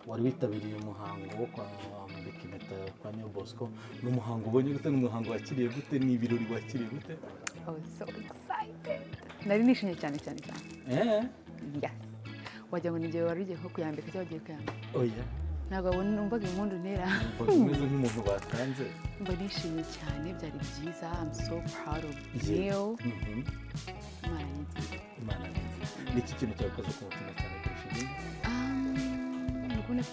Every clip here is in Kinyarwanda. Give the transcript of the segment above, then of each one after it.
wari bitabiriye umuhango wo kwa kwa NIYO BOSCO n'umuhango ubonye gute n'umuhango wakiriye gute n'ibirori wakiriye gute? I was so excited. Nari nishimye cyane. Yes. Wajya ngo nige wari ugiye ko kuyambika cyangwa ugiye kuyambika? Oya. Ntabwo abona umvaga impundu ntera. Umeze nk'umuntu batanze. Mba nishimye cyane byari byiza. I'm so proud of you. Imana ni nziza. Niki kintu cyakoze ku mutima cyane kurusha ibindi? Nubona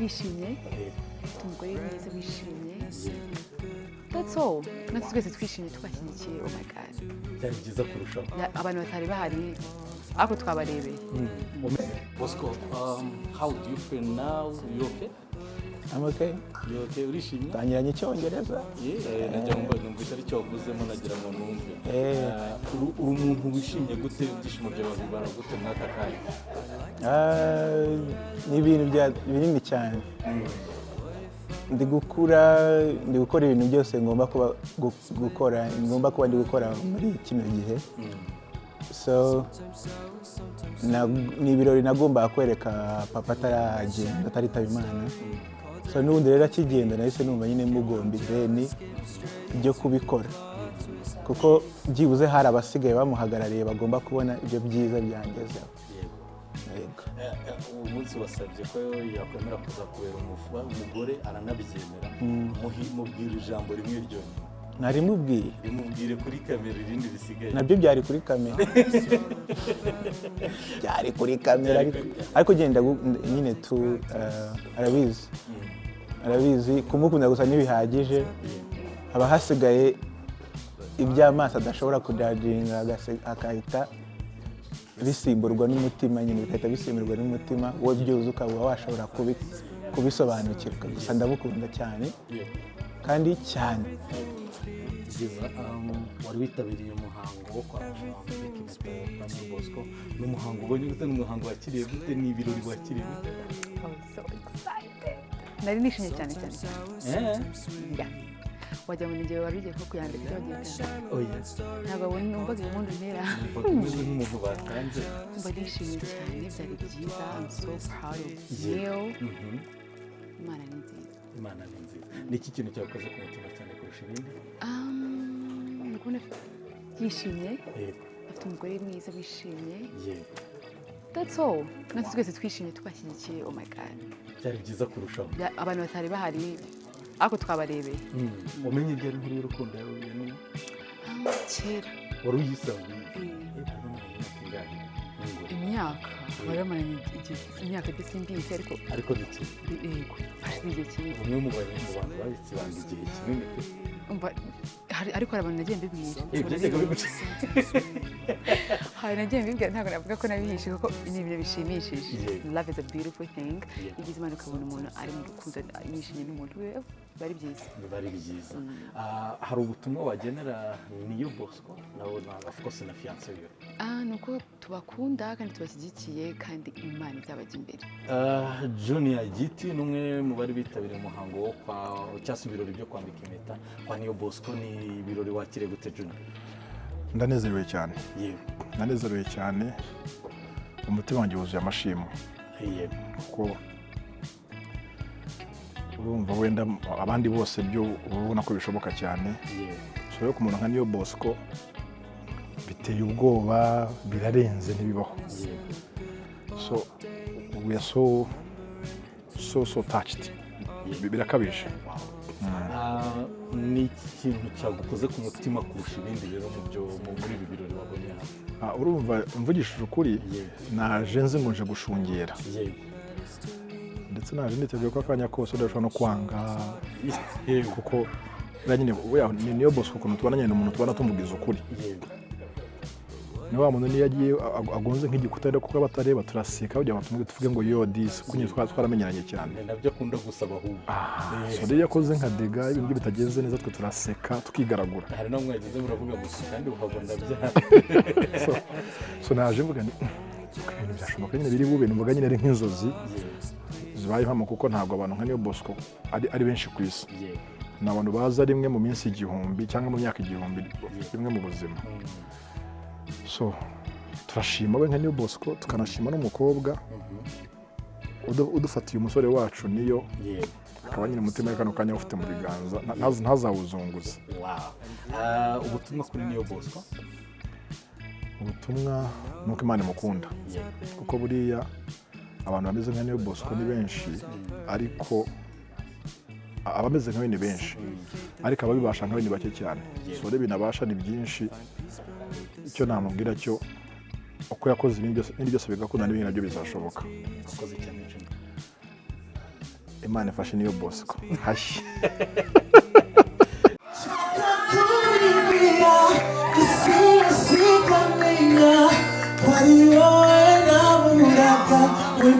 yishimye. Umugore mwiza wishimye. That's all. Natwe twese twishimye twashyigikiye. Oh my god. Byari byiza kurushaho. Abantu batari bahari ako twabarebeye. Bosco, how do you feel now? You okay? I'm okay. You okay? Urishimye? Tangiranye icyongereza. Najya numvise ari cyo wavuzemo nagira ngo numve. Uri umuntu wishimye gute ibyishimo byawe bibara gute mwaka kayo? Ni ibintu binini cyane. Ndi gukora ibintu byose ngomba kuba ndi gukora muri kino gihe. So ni ibirori nagomba kwereka papa ataritaba Imana. So n'ubundi rero akigenda nahise numva nyine mugomba ideni byo kubikora, kuko byibuze hari abasigaye bamuhagarariye bagomba kubona ibyo byiza byangezeho. Uwo munsi wasabye ko yakwemera kuza kubera umugore aranabyemera, mubwira ijambo rimwe ryonyine. Narimubwiye. Rimubwire kuri kamera irindi bisigaye. Nabyo byari kuri kamera. Byari kuri kamera ariko genda nyine arabizi kumukunda gusa ntibihagije. Haba hasigaye iby'amaso adashobora kudadinga akahita bisimburwa n'umutima, nyine bikahita bisimburwa n'umutima wowe byuze ukaba washobora kubisobanukirwa. Gusa ndamukunda cyane kandi cyane. Wari witabiriye umuhango wo kwa NIYO BOSCO n'umuhango ubonye gute n'umuhango wakiriye gute n'ibirori wakiriye gute? I was so excited. Nari nishimye cyane. Yeah. Wajya ngo nige wari ugiye ko kuyambika cyangwa ugiye kuyambika? Oya. Ntabwo abona umvaga impundu ntera. Umeze nk'umuntu batanze. Mba nishimye cyane byari byiza. I'm so proud of you. Imana ni nziza. Imana ni nziza. Niki kintu cyakoze ku mutima cyane kurusha ibindi? Nubona yishimye. Afite umugore mwiza wishimye. That's all. Natwe twese twishimye twashyigikiye. Oh my god. Byari byiza kurushaho. Abantu batari bahari ako twabarebeye. Umenye ibyari nkuru y'urukundo yawe yanone? Kera. Wari uyisanzwe? Imyaka. Waramaranye imyaka simbizi ariko ni iki? Yego. Igihe kinini. Umwe mu bantu bahise banga igihe kinini pe. Ariko hari abantu nagiye mbibwira. Byajyaga biguca. Hari nagiye mbibwira ntabwo navuga ko nabihishe kuko ni ibintu bishimishije. Love is a beautiful thing. Igize imana ukabona umuntu ari mu rukundo yishimye n'umuntu we bari byiza. Bari byiza. Hari ubutumwa wagenera NIYO BOSCO nawe of course na fiancé we? Nuko tubakunda kandi tubashyigikiye kandi Imana izabajya imbere. Junior Giti numwe mu bari bitabiriye umuhango wo cyangwa ibirori byo kwambika impeta kwa NIYO BOSCO. Ni ibirori wakire gute Junior? Ndanezerewe cyane. Ndanezerewe cyane. Umutima wanjye wuzuye amashimo. Kuko urumva wenda abandi bose byo ubona ko bishoboka cyane. So yo ku muntu nka NIYO BOSCO biteye ubwoba, birarenze ntibibaho. So we are so touched. Birakabije. Ni ikintu cyagukoze ku mutima kurusha ibindi rero muri ibi birori wabonye hano? Urumva mvugishije ukuri naje nzi ngo nje gushungera. Ndetse naje niteguye ko akanya kose udashobora no kwanga kuko nyine NIYO BOSCO ukuntu tubana nyine umuntu tubana tumugize ukuri. ni wa muntu niyo yagiye agonze nk'igikuta rero kuko abatareba turaseka kugira ngo tumwe tuvuge ngo yo disi kunye twaramenyanye cyane nabyo akunda gusaba ahubwo so rero yakoze nka dega ibintu bitagenze neza twe turaseka tukigaragura hari no mwageze muravuga gusa kandi ukabona bya so naje mvuga ni ibintu byashoboka nyine biri bube numvaga nyine ari nk'inzozi zibaye impamo kuko ntabwo abantu nka NIYO BOSCO ari benshi ku isi ni abantu baza rimwe mu minsi 1000 cyangwa mu myaka 1000 rimwe mu buzima so turashima we nka NIYO BOSCO tukanashima n'umukobwa udufatiye umusore wacu niyo akaba nyine umutima we kano kanya ufite mu biganza ntazawuzunguza ubutumwa kuri NIYO BOSCO ubutumwa nuko Imana imukunda kuko buriya abantu bameze nka NIYO BOSCO ni benshi ariko abameze nka we ni benshi ariko ababibasha nka we ni bake cyane so rero binabasha ni byinshi icyo namubwira cyo uko yakoze ibindi byose bigakunda n'ibindi nabyo bizashoboka akoze cyane cyane Imana ifashe NIYO BOSCO hashyi When